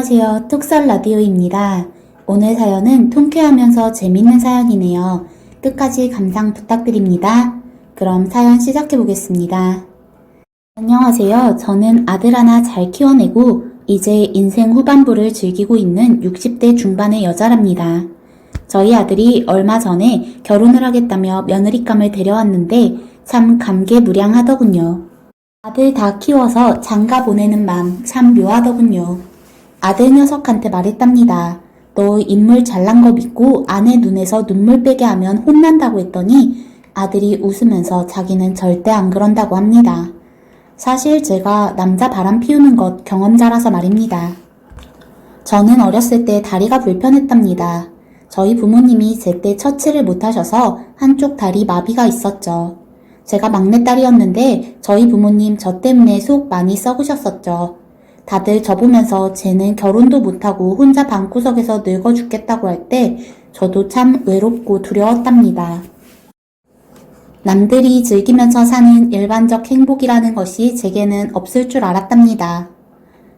안녕하세요. 뚝설 라디오입니다. 오늘 사연은 통쾌하면서 재밌는 사연이네요. 끝까지 감상 부탁드립니다. 그럼 사연 시작해 보겠습니다. 안녕하세요. 저는 아들 하나 잘 키워내고 이제 인생 후반부를 즐기고 있는 60대 중반의 여자랍니다. 저희 아들이 얼마 전에 결혼을 하겠다며 며느리감을 데려왔는데 참 감개무량하더군요. 아들 다 키워서 장가 보내는 맘 참 묘하더군요. 아들 녀석한테 말했답니다. 너 인물 잘난 거 믿고 아내 눈에서 눈물 빼게 하면 혼난다고 했더니 아들이 웃으면서 자기는 절대 안 그런다고 합니다. 사실 제가 남자 바람 피우는 것 경험자라서 말입니다. 저는 어렸을 때 다리가 불편했답니다. 저희 부모님이 제때 처치를 못하셔서 한쪽 다리 마비가 있었죠. 제가 막내딸이었는데 저희 부모님 저 때문에 속 많이 썩으셨었죠. 다들 저 보면서 쟤는 결혼도 못하고 혼자 방구석에서 늙어 죽겠다고 할 때 저도 참 외롭고 두려웠답니다. 남들이 즐기면서 사는 일반적 행복이라는 것이 제게는 없을 줄 알았답니다.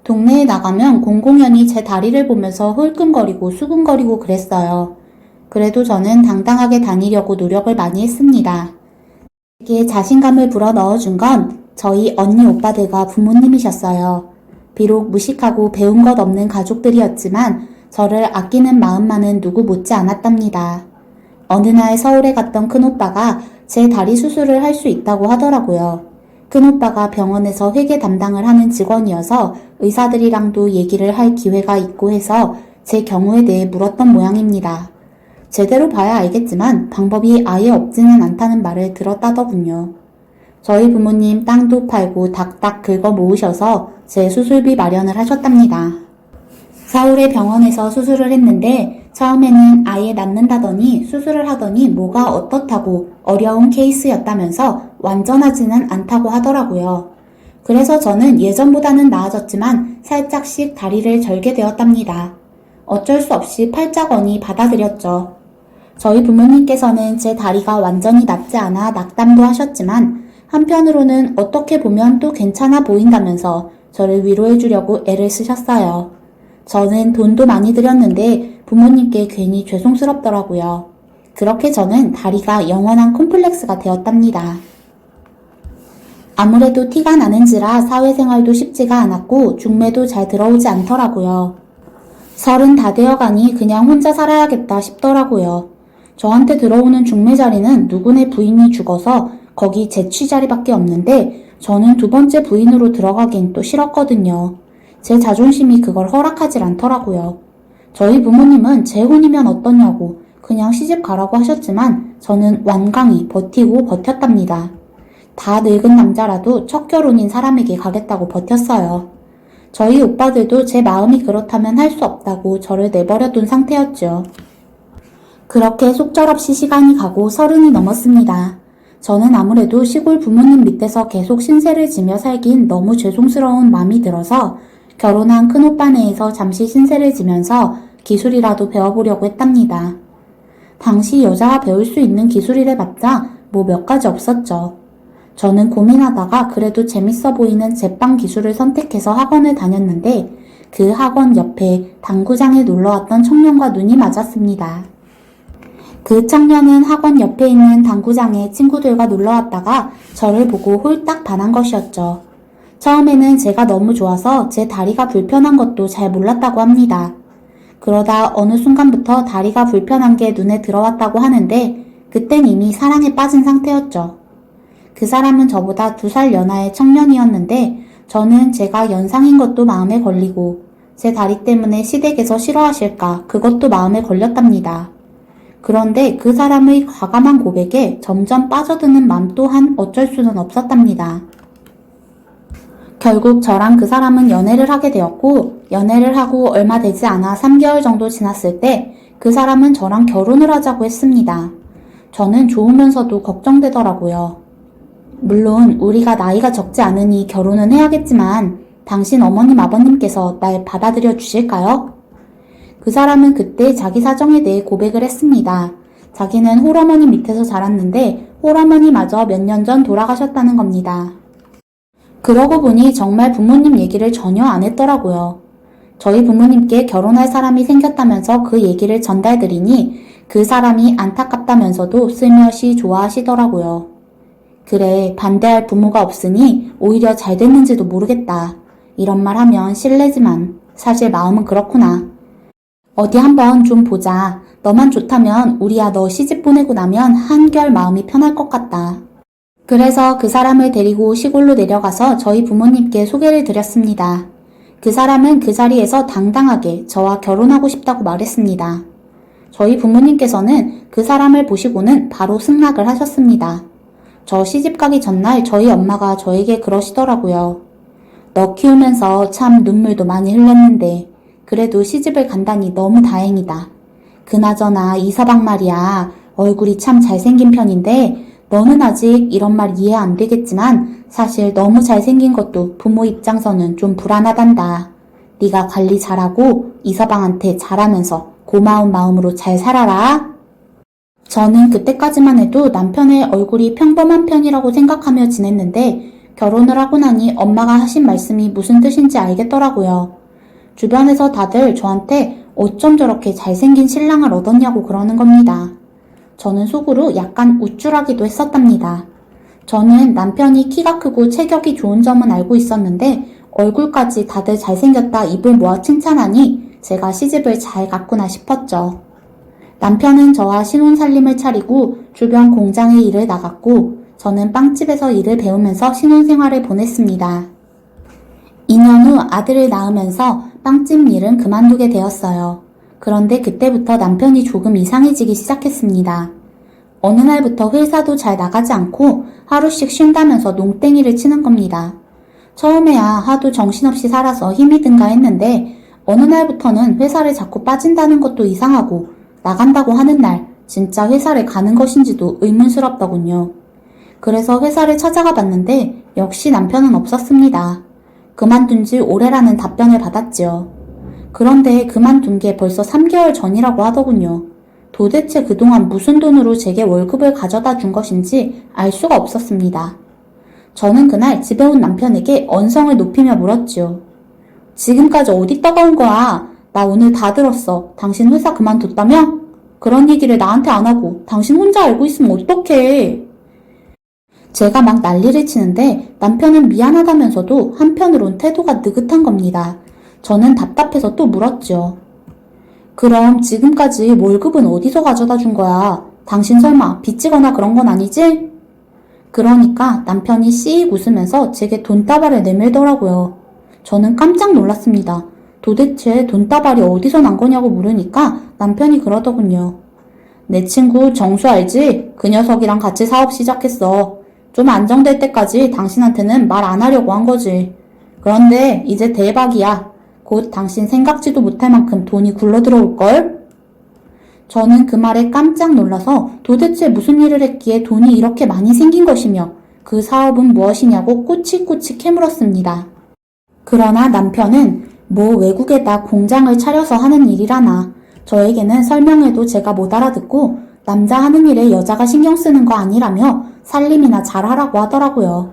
동네에 나가면 공공연히 제 다리를 보면서 홀끔거리고 수근거리고 그랬어요. 그래도 저는 당당하게 다니려고 노력을 많이 했습니다. 제게 자신감을 불어넣어준 건 저희 언니 오빠들과 부모님이셨어요. 비록 무식하고 배운 것 없는 가족들이었지만 저를 아끼는 마음만은 누구 못지 않았답니다. 어느 날 서울에 갔던 큰오빠가 제 다리 수술을 할 수 있다고 하더라고요. 큰오빠가 병원에서 회계 담당을 하는 직원이어서 의사들이랑도 얘기를 할 기회가 있고 해서 제 경우에 대해 물었던 모양입니다. 제대로 봐야 알겠지만 방법이 아예 없지는 않다는 말을 들었다더군요. 저희 부모님 땅도 팔고 닥닥 긁어 모으셔서 제 수술비 마련을 하셨답니다. 서울의 병원에서 수술을 했는데 처음에는 아예 낫는다더니 수술을 하더니 뭐가 어떻다고 어려운 케이스였다면서 완전하지는 않다고 하더라고요. 그래서 저는 예전보다는 나아졌지만 살짝씩 다리를 절게 되었답니다. 어쩔 수 없이 팔자거니 받아들였죠. 저희 부모님께서는 제 다리가 완전히 낫지 않아 낙담도 하셨지만 한편으로는 어떻게 보면 또 괜찮아 보인다면서 저를 위로해 주려고 애를 쓰셨어요. 저는 돈도 많이 들였는데 부모님께 괜히 죄송스럽더라고요. 그렇게 저는 다리가 영원한 콤플렉스가 되었답니다. 아무래도 티가 나는지라 사회생활도 쉽지가 않았고 중매도 잘 들어오지 않더라고요. 30 다 되어가니 그냥 혼자 살아야겠다 싶더라고요. 저한테 들어오는 중매 자리는 누구네 부인이 죽어서 거기 재취 자리밖에 없는데 저는 두 번째 부인으로 들어가긴 또 싫었거든요. 제 자존심이 그걸 허락하질 않더라고요. 저희 부모님은 재혼이면 어떠냐고 그냥 시집 가라고 하셨지만 저는 완강히 버티고 버텼답니다. 다 늙은 남자라도 첫 결혼인 사람에게 가겠다고 버텼어요. 저희 오빠들도 제 마음이 그렇다면 할 수 없다고 저를 내버려둔 상태였죠. 그렇게 속절없이 시간이 가고 30이 넘었습니다. 저는 아무래도 시골 부모님 밑에서 계속 신세를 지며 살긴 너무 죄송스러운 마음이 들어서 결혼한 큰오빠네에서 잠시 신세를 지면서 기술이라도 배워보려고 했답니다. 당시 여자가 배울 수 있는 기술이래 봤자 뭐 몇 가지 없었죠. 저는 고민하다가 그래도 재밌어 보이는 제빵 기술을 선택해서 학원을 다녔는데 그 학원 옆에 당구장에 놀러왔던 청년과 눈이 맞았습니다. 그 청년은 학원 옆에 있는 당구장에 친구들과 놀러왔다가 저를 보고 홀딱 반한 것이었죠. 처음에는 제가 너무 좋아서 제 다리가 불편한 것도 잘 몰랐다고 합니다. 그러다 어느 순간부터 다리가 불편한 게 눈에 들어왔다고 하는데 그땐 이미 사랑에 빠진 상태였죠. 그 사람은 저보다 2살 연하의 청년이었는데 저는 제가 연상인 것도 마음에 걸리고 제 다리 때문에 시댁에서 싫어하실까 그것도 마음에 걸렸답니다. 그런데 그 사람의 과감한 고백에 점점 빠져드는 맘 또한 어쩔 수는 없었답니다. 결국 저랑 그 사람은 연애를 하게 되었고 연애를 하고 얼마 되지 않아 3개월 정도 지났을 때 그 사람은 저랑 결혼을 하자고 했습니다. 저는 좋으면서도 걱정되더라고요. 물론 우리가 나이가 적지 않으니 결혼은 해야겠지만 당신 어머님 아버님께서 날 받아들여 주실까요? 그 사람은 그때 자기 사정에 대해 고백을 했습니다. 자기는 홀어머니 밑에서 자랐는데 홀어머니마저 몇 년 전 돌아가셨다는 겁니다. 그러고 보니 정말 부모님 얘기를 전혀 안 했더라고요. 저희 부모님께 결혼할 사람이 생겼다면서 그 얘기를 전달드리니 그 사람이 안타깝다면서도 슬며시 좋아하시더라고요. 그래, 반대할 부모가 없으니 오히려 잘 됐는지도 모르겠다. 이런 말 하면 실례지만 사실 마음은 그렇구나. 어디 한번 좀 보자. 너만 좋다면 우리야 너 시집 보내고 나면 한결 마음이 편할 것 같다. 그래서 그 사람을 데리고 시골로 내려가서 저희 부모님께 소개를 드렸습니다. 그 사람은 그 자리에서 당당하게 저와 결혼하고 싶다고 말했습니다. 저희 부모님께서는 그 사람을 보시고는 바로 승낙을 하셨습니다. 저 시집 가기 전날 저희 엄마가 저에게 그러시더라고요. 너 키우면서 참 눈물도 많이 흘렸는데 그래도 시집을 간다니 너무 다행이다. 그나저나 이서방 말이야. 얼굴이 참 잘생긴 편인데 너는 아직 이런 말 이해 안 되겠지만 사실 너무 잘생긴 것도 부모 입장서는 좀 불안하단다. 네가 관리 잘하고 이서방한테 잘하면서 고마운 마음으로 잘 살아라. 저는 그때까지만 해도 남편의 얼굴이 평범한 편이라고 생각하며 지냈는데 결혼을 하고 나니 엄마가 하신 말씀이 무슨 뜻인지 알겠더라고요. 주변에서 다들 저한테 어쩜 저렇게 잘생긴 신랑을 얻었냐고 그러는 겁니다. 저는 속으로 약간 우쭐하기도 했었답니다. 저는 남편이 키가 크고 체격이 좋은 점은 알고 있었는데 얼굴까지 다들 잘생겼다 입을 모아 칭찬하니 제가 시집을 잘 갔구나 싶었죠. 남편은 저와 신혼살림을 차리고 주변 공장에 일을 나갔고 저는 빵집에서 일을 배우면서 신혼생활을 보냈습니다. 2년 후 아들을 낳으면서 빵집 일은 그만두게 되었어요. 그런데 그때부터 남편이 조금 이상해지기 시작했습니다. 어느 날부터 회사도 잘 나가지 않고 하루씩 쉰다면서 농땡이를 치는 겁니다. 처음에야 하도 정신없이 살아서 힘이 든가 했는데 어느 날부터는 회사를 자꾸 빠진다는 것도 이상하고 나간다고 하는 날 진짜 회사를 가는 것인지도 의문스럽더군요. 그래서 회사를 찾아가 봤는데 역시 남편은 없었습니다. 그만둔 지 오래라는 답변을 받았지요. 그런데 그만둔 게 벌써 3개월 전이라고 하더군요. 도대체 그동안 무슨 돈으로 제게 월급을 가져다 준 것인지 알 수가 없었습니다. 저는 그날 집에 온 남편에게 언성을 높이며 물었지요. 지금까지 어디다가 온 거야? 나 오늘 다 들었어. 당신 회사 그만뒀다며? 그런 얘기를 나한테 안 하고 당신 혼자 알고 있으면 어떡해? 제가 막 난리를 치는데 남편은 미안하다면서도 한편으론 태도가 느긋한 겁니다. 저는 답답해서 또 물었죠. 그럼 지금까지 월급은 어디서 가져다 준 거야? 당신 설마 빚지거나 그런 건 아니지? 그러니까 남편이 씩 웃으면서 제게 돈다발을 내밀더라고요. 저는 깜짝 놀랐습니다. 도대체 돈다발이 어디서 난 거냐고 물으니까 남편이 그러더군요. 내 친구 정수 알지? 그 녀석이랑 같이 사업 시작했어. 좀 안정될 때까지 당신한테는 말 안 하려고 한 거지. 그런데 이제 대박이야. 곧 당신 생각지도 못할 만큼 돈이 굴러들어올걸? 저는 그 말에 깜짝 놀라서 도대체 무슨 일을 했기에 돈이 이렇게 많이 생긴 것이며 그 사업은 무엇이냐고 꼬치꼬치 캐물었습니다. 그러나 남편은 뭐 외국에다 공장을 차려서 하는 일이라나 저에게는 설명해도 제가 못 알아듣고 남자 하는 일에 여자가 신경 쓰는 거 아니라며 살림이나 잘하라고 하더라고요.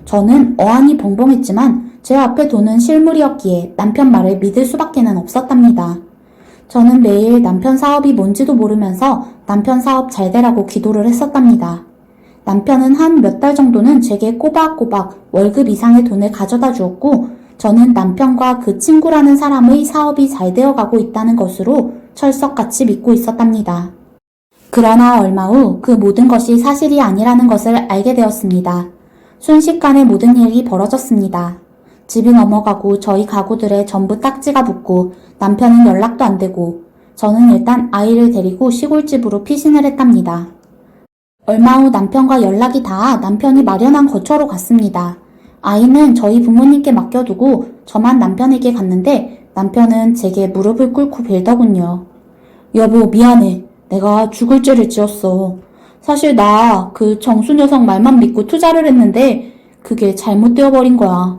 저는 어안이 벙벙했지만 제 앞에 도는 실물이었기에 남편 말을 믿을 수밖에는 없었답니다. 저는 매일 남편 사업이 뭔지도 모르면서 남편 사업 잘 되라고 기도를 했었답니다. 남편은 한 몇 달 정도는 제게 꼬박꼬박 월급 이상의 돈을 가져다 주었고 저는 남편과 그 친구라는 사람의 사업이 잘 되어가고 있다는 것으로 철석같이 믿고 있었답니다. 그러나 얼마 후 그 모든 것이 사실이 아니라는 것을 알게 되었습니다. 순식간에 모든 일이 벌어졌습니다. 집이 넘어가고 저희 가구들에 전부 딱지가 붙고 남편은 연락도 안 되고 저는 일단 아이를 데리고 시골집으로 피신을 했답니다. 얼마 후 남편과 연락이 닿아 남편이 마련한 거처로 갔습니다. 아이는 저희 부모님께 맡겨두고 저만 남편에게 갔는데 남편은 제게 무릎을 꿇고 빌더군요. 여보 미안해. 내가 죽을 죄를 지었어. 사실 나 그 정수 녀석 말만 믿고 투자를 했는데 그게 잘못되어 버린 거야.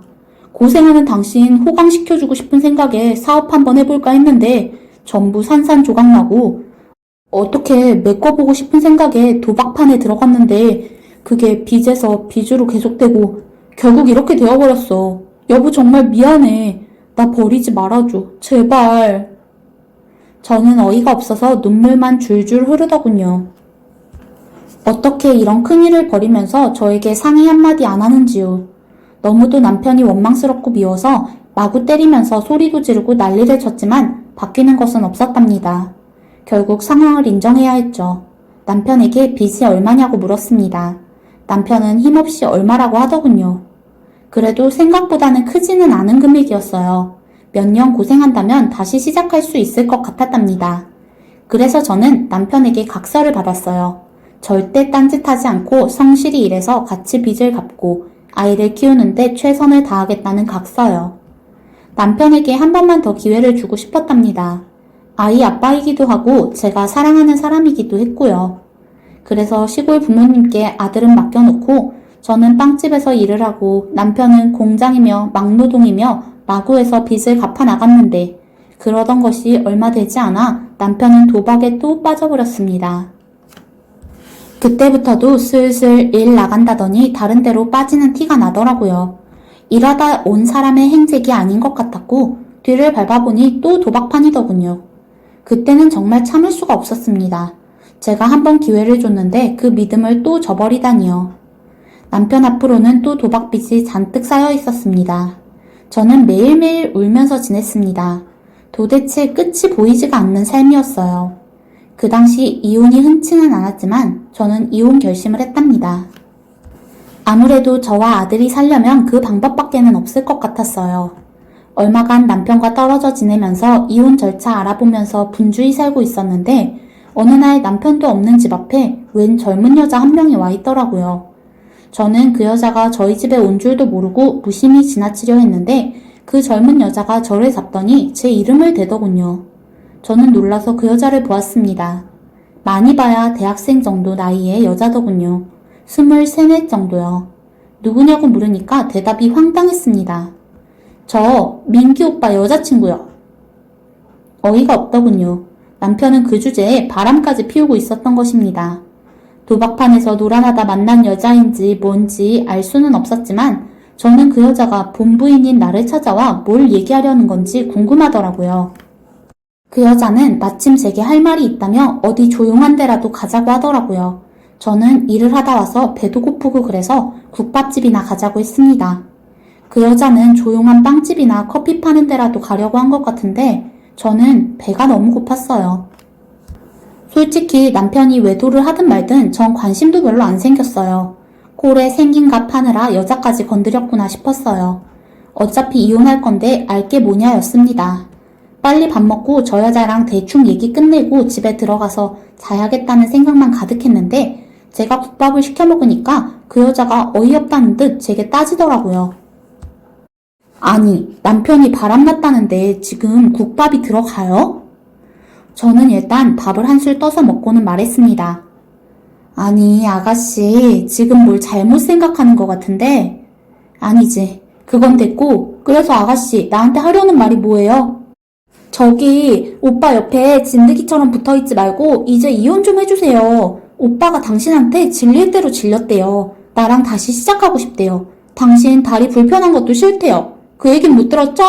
고생하는 당신 호강시켜주고 싶은 생각에 사업 한번 해볼까 했는데 전부 산산조각나고 어떻게 메꿔보고 싶은 생각에 도박판에 들어갔는데 그게 빚에서 빚으로 계속되고 결국 이렇게 되어버렸어. 여보 정말 미안해. 나 버리지 말아줘. 제발. 저는 어이가 없어서 눈물만 줄줄 흐르더군요. 어떻게 이런 큰일을 벌이면서 저에게 상의 한마디 안 하는지요. 너무도 남편이 원망스럽고 미워서 마구 때리면서 소리도 지르고 난리를 쳤지만 바뀌는 것은 없었답니다. 결국 상황을 인정해야 했죠. 남편에게 빚이 얼마냐고 물었습니다. 남편은 힘없이 얼마라고 하더군요. 그래도 생각보다는 크지는 않은 금액이었어요. 몇 년 고생한다면 다시 시작할 수 있을 것 같았답니다. 그래서 저는 남편에게 각서를 받았어요. 절대 딴짓하지 않고 성실히 일해서 같이 빚을 갚고 아이를 키우는데 최선을 다하겠다는 각서요. 남편에게 한 번만 더 기회를 주고 싶었답니다. 아이 아빠이기도 하고 제가 사랑하는 사람이기도 했고요. 그래서 시골 부모님께 아들은 맡겨놓고 저는 빵집에서 일을 하고 남편은 공장이며 막노동이며 마구에서 빚을 갚아 나갔는데 그러던 것이 얼마 되지 않아 남편은 도박에 또 빠져버렸습니다. 그때부터도 슬슬 일 나간다더니 다른 데로 빠지는 티가 나더라고요. 일하다 온 사람의 행색이 아닌 것 같았고 뒤를 밟아보니 또 도박판이더군요. 그때는 정말 참을 수가 없었습니다. 제가 한 번 기회를 줬는데 그 믿음을 또 저버리다니요. 남편 앞으로는 또 도박빚이 잔뜩 쌓여 있었습니다. 저는 매일매일 울면서 지냈습니다. 도대체 끝이 보이지가 않는 삶이었어요. 그 당시 이혼이 흔치는 않았지만 저는 이혼 결심을 했답니다. 아무래도 저와 아들이 살려면 그 방법밖에는 없을 것 같았어요. 얼마간 남편과 떨어져 지내면서 이혼 절차 알아보면서 분주히 살고 있었는데 어느 날 남편도 없는 집 앞에 웬 젊은 여자 한 명이 와 있더라고요. 저는 그 여자가 저희 집에 온 줄도 모르고 무심히 지나치려 했는데 그 젊은 여자가 저를 잡더니 제 이름을 대더군요. 저는 놀라서 그 여자를 보았습니다. 많이 봐야 대학생 정도 나이의 여자더군요. 23, 4 정도요. 누구냐고 물으니까 대답이 황당했습니다. 저 민기 오빠 여자친구요. 어이가 없더군요. 남편은 그 주제에 바람까지 피우고 있었던 것입니다. 도박판에서 노란하다 만난 여자인지 뭔지 알 수는 없었지만 저는 그 여자가 본부인인 나를 찾아와 뭘 얘기하려는 건지 궁금하더라고요. 그 여자는 마침 제게 할 말이 있다며 어디 조용한 데라도 가자고 하더라고요. 저는 일을 하다 와서 배도 고프고 그래서 국밥집이나 가자고 했습니다. 그 여자는 조용한 빵집이나 커피 파는 데라도 가려고 한 것 같은데 저는 배가 너무 고팠어요. 솔직히 남편이 외도를 하든 말든 전 관심도 별로 안 생겼어요. 꼴에 생긴 값 하느라 여자까지 건드렸구나 싶었어요. 어차피 이혼할 건데 알게 뭐냐였습니다. 빨리 밥 먹고 저 여자랑 대충 얘기 끝내고 집에 들어가서 자야겠다는 생각만 가득했는데 제가 국밥을 시켜 먹으니까 그 여자가 어이없다는 듯 제게 따지더라고요. 아니, 남편이 바람났다는데 지금 국밥이 들어가요? 저는 일단 밥을 한술 떠서 먹고는 말했습니다. 아니, 아가씨, 지금 뭘 잘못 생각하는 것 같은데? 아니지, 그건 됐고, 그래서 아가씨, 나한테 하려는 말이 뭐예요? 저기, 오빠 옆에 진드기처럼 붙어있지 말고 이제 이혼 좀 해주세요. 오빠가 당신한테 질릴 대로 질렸대요. 나랑 다시 시작하고 싶대요. 당신 다리 불편한 것도 싫대요. 그 얘긴 못 들었죠?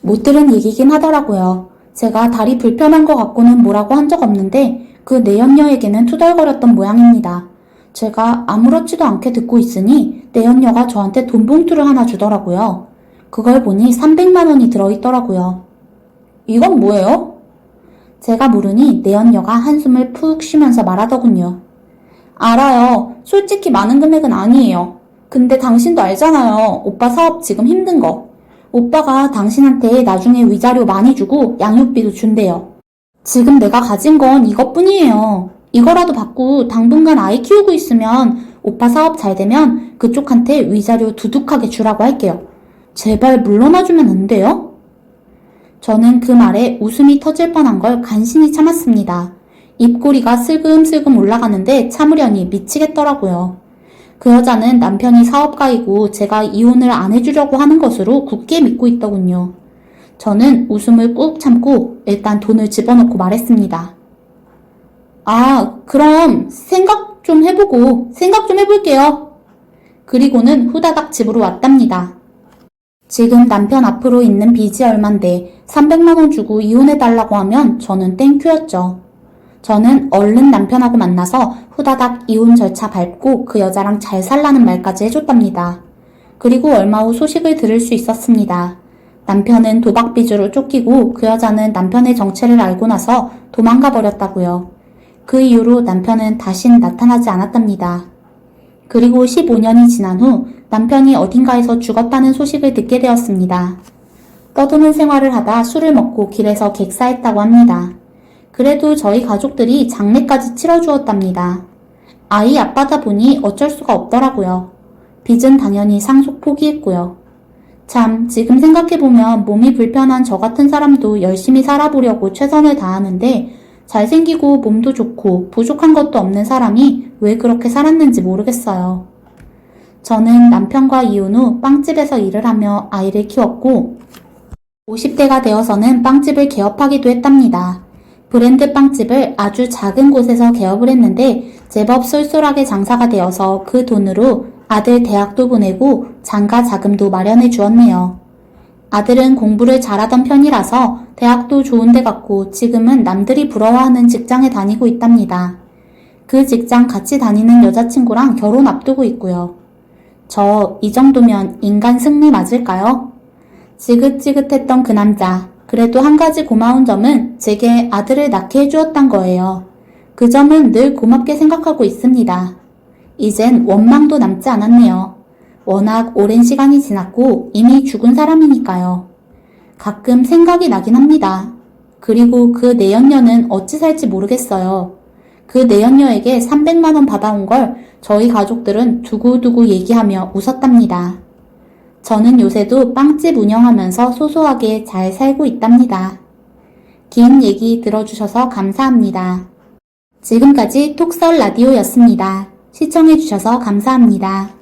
못 들은 얘기긴 하더라고요. 제가 다리 불편한 것 같고는 뭐라고 한 적 없는데 그 내연녀에게는 투덜거렸던 모양입니다. 제가 아무렇지도 않게 듣고 있으니 내연녀가 저한테 돈 봉투를 하나 주더라고요. 그걸 보니 300만 원이 들어있더라고요. 이건 뭐예요? 제가 물으니 내연녀가 한숨을 푹 쉬면서 말하더군요. 알아요. 솔직히 많은 금액은 아니에요. 근데 당신도 알잖아요. 오빠 사업 지금 힘든 거. 오빠가 당신한테 나중에 위자료 많이 주고 양육비도 준대요. 지금 내가 가진 건 이것뿐이에요. 이거라도 받고 당분간 아이 키우고 있으면 오빠 사업 잘 되면 그쪽한테 위자료 두둑하게 주라고 할게요. 제발 물러나주면 안 돼요? 저는 그 말에 웃음이 터질 뻔한 걸 간신히 참았습니다. 입꼬리가 슬금슬금 올라가는데 참으려니 미치겠더라고요. 그 여자는 남편이 사업가이고 제가 이혼을 안 해주려고 하는 것으로 굳게 믿고 있더군요. 저는 웃음을 꾹 참고 일단 돈을 집어넣고 말했습니다. 아, 그럼 생각 좀 해볼게요. 그리고는 후다닥 집으로 왔답니다. 지금 남편 앞으로 있는 빚이 얼만데 300만 원 주고 이혼해달라고 하면 저는 땡큐였죠. 저는 얼른 남편하고 만나서 후다닥 이혼 절차 밟고 그 여자랑 잘 살라는 말까지 해줬답니다. 그리고 얼마 후 소식을 들을 수 있었습니다. 남편은 도박빚으로 쫓기고 그 여자는 남편의 정체를 알고 나서 도망가 버렸다고요. 그 이후로 남편은 다신 나타나지 않았답니다. 그리고 15년이 지난 후 남편이 어딘가에서 죽었다는 소식을 듣게 되었습니다. 떠드는 생활을 하다 술을 먹고 길에서 객사했다고 합니다. 그래도 저희 가족들이 장례까지 치러주었답니다. 아이 아빠다 보니 어쩔 수가 없더라고요. 빚은 당연히 상속 포기했고요. 참, 지금 생각해보면 몸이 불편한 저 같은 사람도 열심히 살아보려고 최선을 다하는데 잘생기고 몸도 좋고 부족한 것도 없는 사람이 왜 그렇게 살았는지 모르겠어요. 저는 남편과 이혼 후 빵집에서 일을 하며 아이를 키웠고 50대가 되어서는 빵집을 개업하기도 했답니다. 브랜드 빵집을 아주 작은 곳에서 개업을 했는데 제법 쏠쏠하게 장사가 되어서 그 돈으로 아들 대학도 보내고 장가 자금도 마련해 주었네요. 아들은 공부를 잘하던 편이라서 대학도 좋은 데 갔고 지금은 남들이 부러워하는 직장에 다니고 있답니다. 그 직장 같이 다니는 여자친구랑 결혼 앞두고 있고요. 저 이 정도면 인간 승리 맞을까요? 지긋지긋했던 그 남자. 그래도 한 가지 고마운 점은 제게 아들을 낳게 해주었단 거예요. 그 점은 늘 고맙게 생각하고 있습니다. 이젠 원망도 남지 않았네요. 워낙 오랜 시간이 지났고 이미 죽은 사람이니까요. 가끔 생각이 나긴 합니다. 그리고 그 내연녀는 어찌 살지 모르겠어요. 그 내연녀에게 300만 원 받아온 걸 저희 가족들은 두고두고 얘기하며 웃었답니다. 저는 요새도 빵집 운영하면서 소소하게 잘 살고 있답니다. 긴 얘기 들어주셔서 감사합니다. 지금까지 톡설 라디오였습니다. 시청해주셔서 감사합니다.